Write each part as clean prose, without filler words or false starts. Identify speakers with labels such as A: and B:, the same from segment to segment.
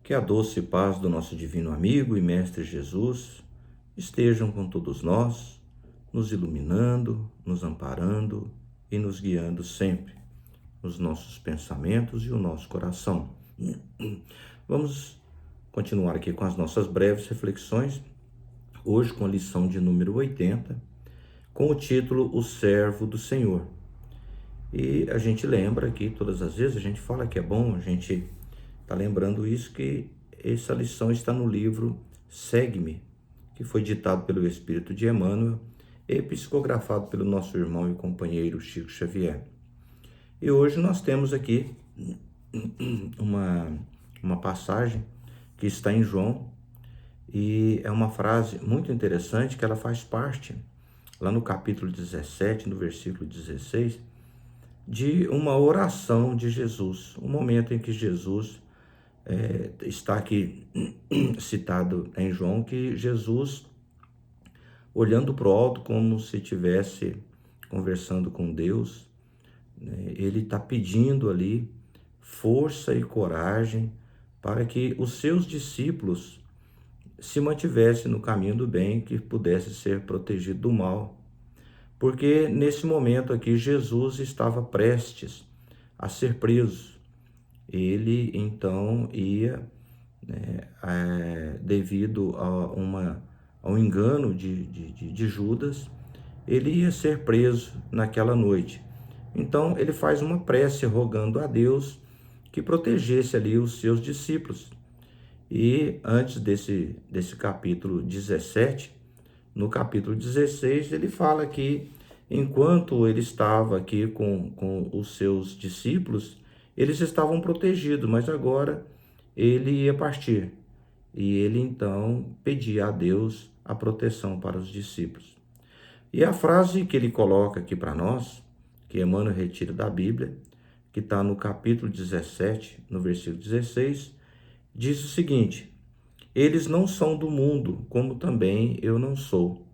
A: Que a doce paz do nosso divino amigo e mestre Jesus estejam com todos nós, nos iluminando, nos amparando e nos guiando sempre nos nossos pensamentos e o nosso coração. Vamos continuar aqui com as nossas breves reflexões, hoje com a lição de número 80, com o título O Servo do Senhor. E a gente lembra aqui, todas as vezes, a gente fala que é bom, a gente está lembrando isso, que essa lição está no livro Segue-me, que foi ditado pelo Espírito de Emmanuel e psicografado pelo nosso irmão e companheiro Chico Xavier. E hoje nós temos aqui uma passagem que está em João, e é uma frase muito interessante que ela faz parte, lá no capítulo 17, no versículo 16, de uma oração de Jesus, um momento em que Jesus está aqui citado em João, que Jesus, olhando para o alto como se estivesse conversando com Deus, ele está pedindo ali força e coragem para que os seus discípulos se mantivessem no caminho do bem, que pudesse ser protegido do mal. Porque nesse momento aqui Jesus estava prestes a ser preso. Ele então ia, devido ao engano de Judas, ele ia ser preso naquela noite. Então ele faz uma prece rogando a Deus que protegesse ali os seus discípulos. E antes desse capítulo 17, no capítulo 16, ele fala que enquanto ele estava aqui com os seus discípulos, eles estavam protegidos, mas agora ele ia partir. E ele então pedia a Deus a proteção para os discípulos. E a frase que ele coloca aqui para nós, que Emmanuel retira da Bíblia, que está no capítulo 17, no versículo 16, diz o seguinte: eles não são do mundo, como também eu não sou.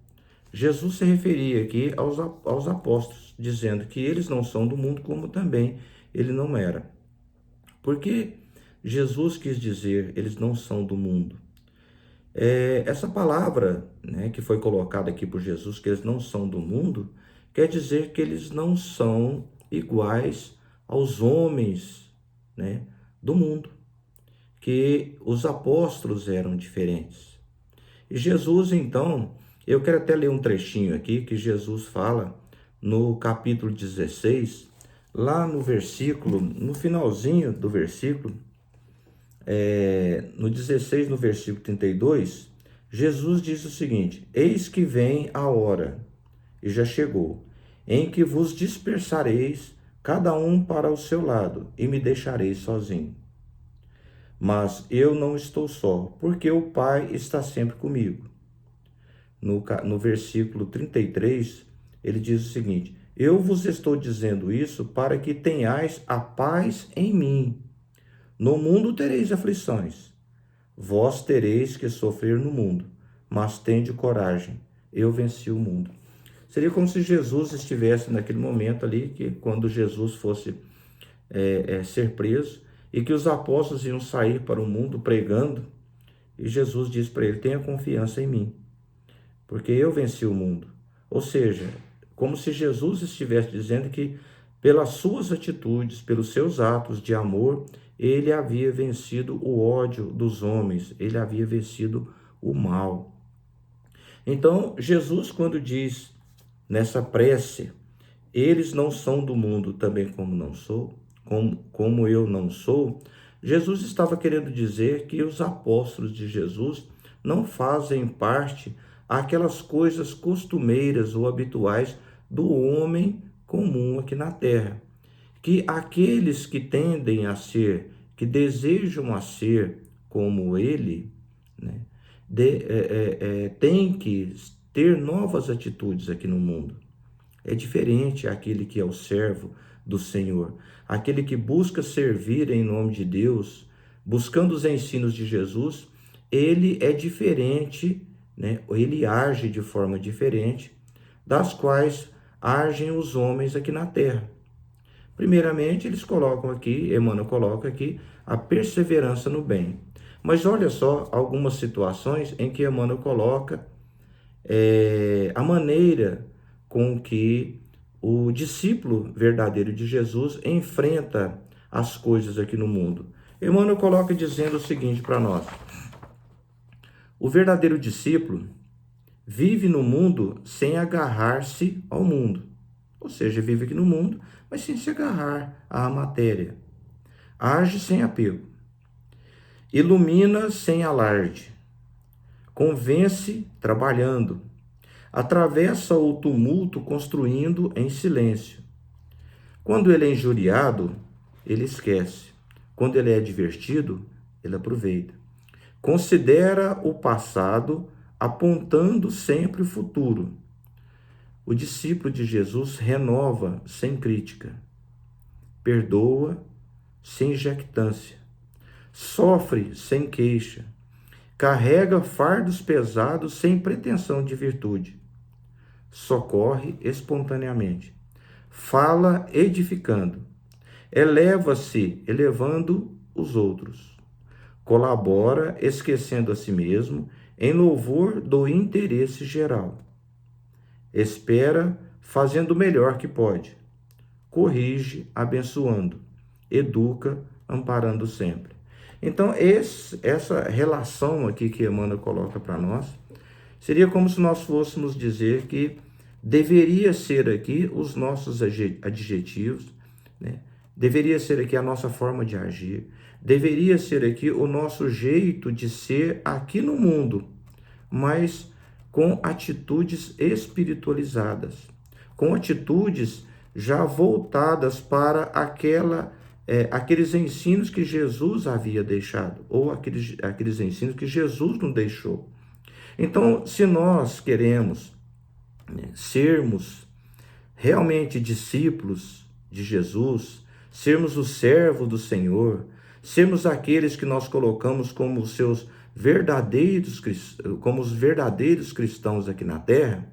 A: Jesus se referia aqui aos apóstolos, dizendo que eles não são do mundo, como também ele não era. Porque Jesus quis dizer, eles não são do mundo. Essa palavra, que foi colocada aqui por Jesus, que eles não são do mundo, quer dizer que eles não são iguais aos homens, do mundo, que os apóstolos eram diferentes. E Jesus, então, eu quero até ler um trechinho aqui, que Jesus fala no capítulo 16, lá no versículo, no finalzinho do versículo, no 16, no versículo 32, Jesus diz o seguinte: eis que vem a hora, e já chegou, em que vos dispersareis, cada um para o seu lado, e me deixareis sozinho. Mas eu não estou só, porque o Pai está sempre comigo. No versículo 33, ele diz o seguinte: eu vos estou dizendo isso para que tenhais a paz em mim. No mundo tereis aflições, vós tereis que sofrer no mundo, mas tende coragem, eu venci o mundo. Seria como se Jesus estivesse naquele momento ali, que quando Jesus fosse ser preso, e que os apóstolos iam sair para o mundo pregando, e Jesus diz para ele: tenha confiança em mim, porque eu venci o mundo. Ou seja, como se Jesus estivesse dizendo que pelas suas atitudes, pelos seus atos de amor, ele havia vencido o ódio dos homens, ele havia vencido o mal. Então, Jesus, quando diz nessa prece, eles não são do mundo, também como não sou, como eu não sou, Jesus estava querendo dizer que os apóstolos de Jesus não fazem parte aquelas coisas costumeiras ou habituais do homem comum aqui na terra. Que aqueles que tendem a ser, que desejam a ser como ele, têm que ter novas atitudes aqui no mundo. É diferente aquele que é o servo do Senhor, aquele que busca servir em nome de Deus, buscando os ensinos de Jesus. Ele é diferente, ele age de forma diferente das quais agem os homens aqui na terra. Primeiramente, eles colocam aqui, Emmanuel coloca aqui, a perseverança no bem. Mas olha só algumas situações em que Emmanuel coloca a maneira com que o discípulo verdadeiro de Jesus enfrenta as coisas aqui no mundo. Emmanuel coloca dizendo o seguinte para nós: o verdadeiro discípulo vive no mundo sem agarrar-se ao mundo. Ou seja, vive aqui no mundo, mas sem se agarrar à matéria. Age sem apego. Ilumina sem alarde. Convence trabalhando. Atravessa o tumulto construindo em silêncio. Quando ele é injuriado, ele esquece. Quando ele é divertido, ele aproveita. Considera o passado, apontando sempre o futuro. O discípulo de Jesus renova sem crítica, perdoa sem jactância, sofre sem queixa, carrega fardos pesados sem pretensão de virtude, socorre espontaneamente, fala edificando, eleva-se elevando os outros, colabora esquecendo a si mesmo em louvor do interesse geral. Espera fazendo o melhor que pode. Corrige abençoando. Educa amparando sempre. Então, essa relação aqui que Emmanuel coloca para nós, seria como se nós fôssemos dizer que deveria ser aqui os nossos adjetivos, né? Deveria ser aqui a nossa forma de agir, deveria ser aqui o nosso jeito de ser aqui no mundo, mas com atitudes espiritualizadas, com atitudes já voltadas para aqueles ensinos que Jesus havia deixado, ou aqueles ensinos que Jesus não deixou. Então, se nós queremos, né, sermos realmente discípulos de Jesus, sermos o servo do Senhor, sermos aqueles que nós colocamos como os verdadeiros cristãos aqui na Terra,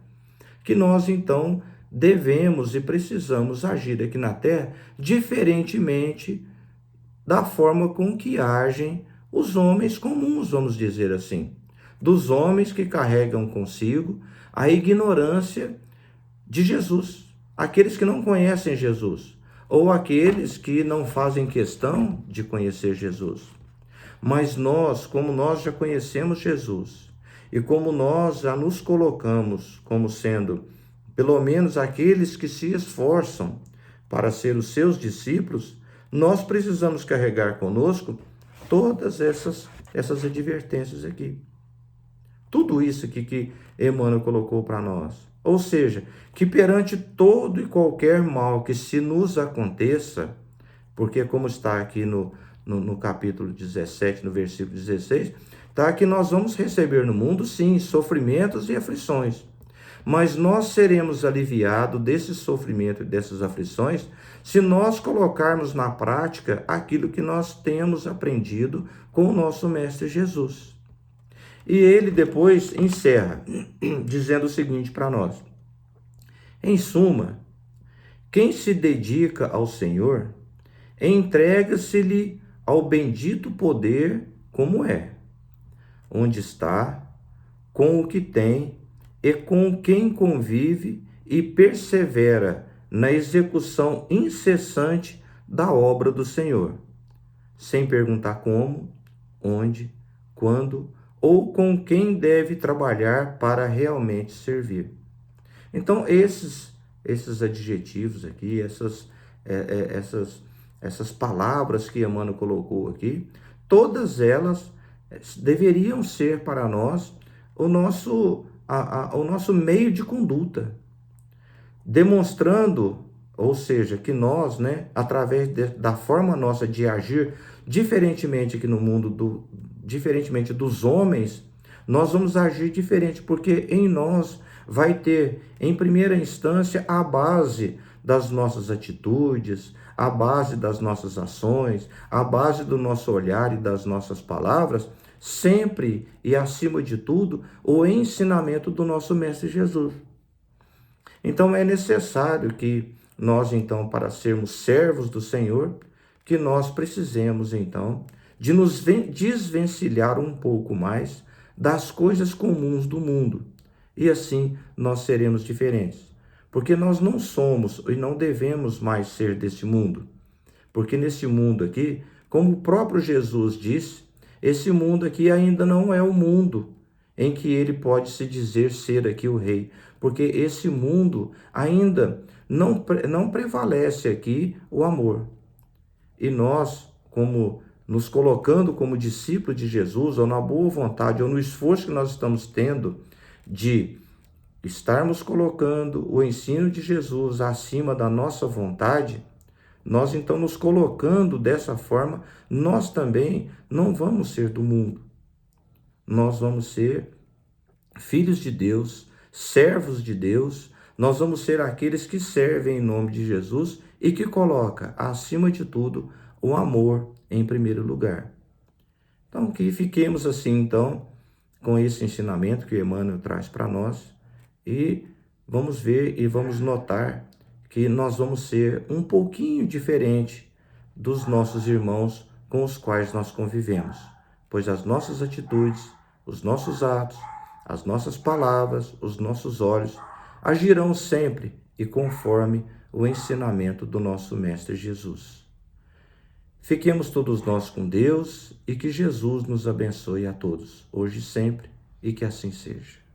A: que nós então devemos e precisamos agir aqui na Terra diferentemente da forma com que agem os homens comuns, vamos dizer assim, dos homens que carregam consigo a ignorância de Jesus, aqueles que não conhecem Jesus, ou aqueles que não fazem questão de conhecer Jesus. Mas nós, como nós já conhecemos Jesus, e como nós já nos colocamos como sendo, pelo menos, aqueles que se esforçam para ser os seus discípulos, nós precisamos carregar conosco todas essas advertências aqui. Tudo isso aqui que Emmanuel colocou para nós. Ou seja, que perante todo e qualquer mal que se nos aconteça, porque como está aqui no capítulo 17, no versículo 16, está que nós vamos receber no mundo, sim, sofrimentos e aflições. Mas nós seremos aliviados desse sofrimento e dessas aflições se nós colocarmos na prática aquilo que nós temos aprendido com o nosso Mestre Jesus. E ele depois encerra dizendo o seguinte para nós: em suma, quem se dedica ao Senhor, entrega-se-lhe ao bendito poder como é, onde está, com o que tem e com quem convive e persevera na execução incessante da obra do Senhor, sem perguntar como, onde, quando ou com quem deve trabalhar para realmente servir. Então, esses adjetivos aqui, essas palavras que Emmanuel colocou aqui, todas elas deveriam ser para nós o nosso meio de conduta, demonstrando, ou seja, que nós, né, através da forma nossa de agir, diferentemente aqui no mundo, diferentemente dos homens, nós vamos agir diferente, porque em nós vai ter, em primeira instância, a base das nossas atitudes, a base das nossas ações, a base do nosso olhar e das nossas palavras, sempre e acima de tudo, o ensinamento do nosso Mestre Jesus. Então é necessário que nós, então, para sermos servos do Senhor, que nós precisemos, então, de nos desvencilhar um pouco mais das coisas comuns do mundo. E assim nós seremos diferentes. Porque nós não somos e não devemos mais ser desse mundo. Porque nesse mundo aqui, como o próprio Jesus disse, esse mundo aqui ainda não é o mundo em que ele pode se dizer ser aqui o rei. Porque esse mundo ainda não prevalece aqui o amor. E nós, como nos colocando como discípulo de Jesus, ou na boa vontade, ou no esforço que nós estamos tendo de estarmos colocando o ensino de Jesus acima da nossa vontade, nós então nos colocando dessa forma, nós também não vamos ser do mundo. Nós vamos ser filhos de Deus, servos de Deus, nós vamos ser aqueles que servem em nome de Jesus e que coloca, acima de tudo, o amor em primeiro lugar. Então, que fiquemos assim, então, com esse ensinamento que Emmanuel traz para nós e vamos ver e vamos notar que nós vamos ser um pouquinho diferente dos nossos irmãos com os quais nós convivemos, pois as nossas atitudes, os nossos atos, as nossas palavras, os nossos olhos agirão sempre e conforme o ensinamento do nosso Mestre Jesus. Fiquemos todos nós com Deus e que Jesus nos abençoe a todos, hoje e sempre, e que assim seja.